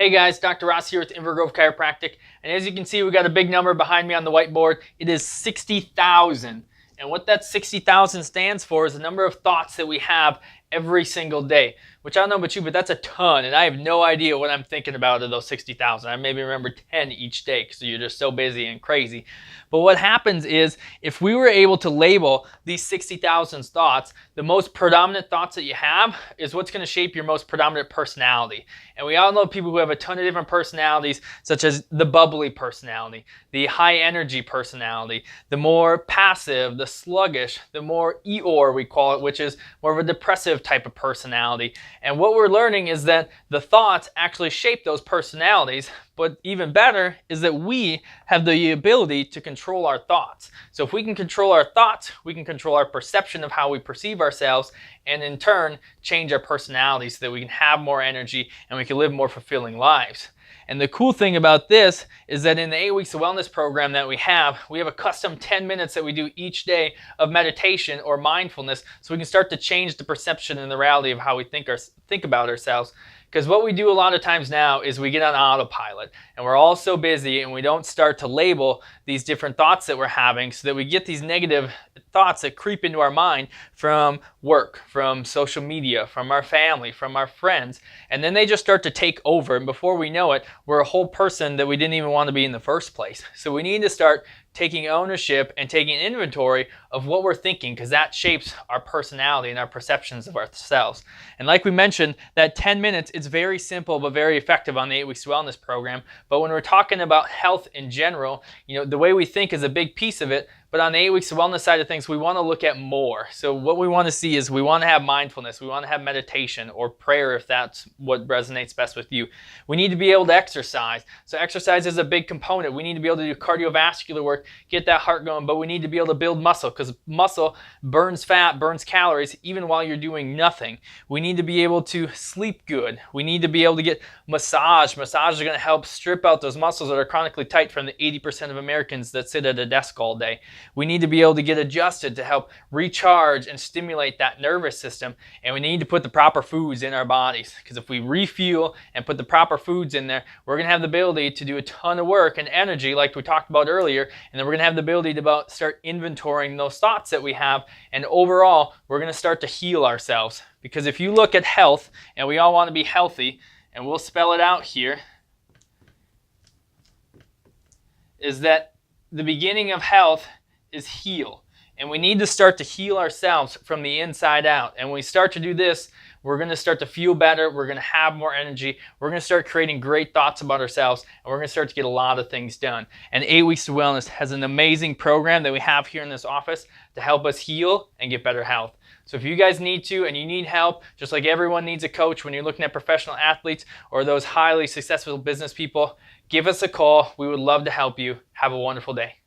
Hey guys, Dr. Ross here with Inver Chiropractic, and as you can see, we got a big number behind me on the whiteboard. It is 60,000, and what that 60,000 stands for is the number of thoughts that we have every single day, which I don't know about you, but that's a ton, and I have no idea what I'm thinking about of those 60,000. I maybe remember 10 each day because you're just so busy and crazy. But what happens is, if we were able to label these 60,000 thoughts, the most predominant thoughts that you have is what's going to shape your most predominant personality. And we all know people who have a ton of different personalities, such as the bubbly personality, the high energy personality, the more passive, the sluggish, the more Eeyore we call it, which is more of a depressive type of personality. And what we're learning is that the thoughts actually shape those personalities, but even better is that we have the ability to control our thoughts. So if we can control our thoughts, we can control our perception of how we perceive ourselves, and in turn change our personality so that we can have more energy and we can live more fulfilling lives. And the cool thing about this is that in the 8 Weeks of Wellness program that we have a custom 10 minutes that we do each day of meditation or mindfulness, so we can start to change the perception and the reality of how we think about ourselves. Because what we do a lot of times now is we get on autopilot and we're all so busy and we don't start to label these different thoughts that we're having, so that we get these negative thoughts that creep into our mind from work, from social media, from our family, from our friends, and then they just start to take over, and before we know it, we're a whole person that we didn't even want to be in the first place. So we need to start taking ownership and taking inventory of what we're thinking, because that shapes our personality and our perceptions of ourselves. And like we mentioned, that 10 minutes, it's very simple but very effective on the 8 Weeks Wellness program. But when we're talking about health in general, the way we think is a big piece of it. But on the 8 Weeks of Wellness side of things, we want to look at more. So what we want to see is we want to have mindfulness, we want to have meditation or prayer if that's what resonates best with you. We need to be able to exercise. So exercise is a big component. We need to be able to do cardiovascular work, get that heart going, but we need to be able to build muscle, because muscle burns fat, burns calories, even while you're doing nothing. We need to be able to sleep good. We need to be able to get massage. Massage is going to help strip out those muscles that are chronically tight from the 80% of Americans that sit at a desk all day. We need to be able to get adjusted to help recharge and stimulate that nervous system. And we need to put the proper foods in our bodies, because if we refuel and put the proper foods in there, we're going to have the ability to do a ton of work and energy like we talked about earlier. And then we're going to have the ability to start inventorying those thoughts that we have. And overall, we're going to start to heal ourselves. Because if you look at health, and we all want to be healthy, and we'll spell it out here, is that the beginning of health is heal. And we need to start to heal ourselves from the inside out. And when we start to do this, we're going to start to feel better, we're going to have more energy, we're going to start creating great thoughts about ourselves, and we're going to start to get a lot of things done. And 8 Weeks of Wellness has an amazing program that we have here in this office to help us heal and get better health. So if you guys need to, and you need help, just like everyone needs a coach when you're looking at professional athletes or those highly successful business people, give us a call. We would love to help you. Have a wonderful day.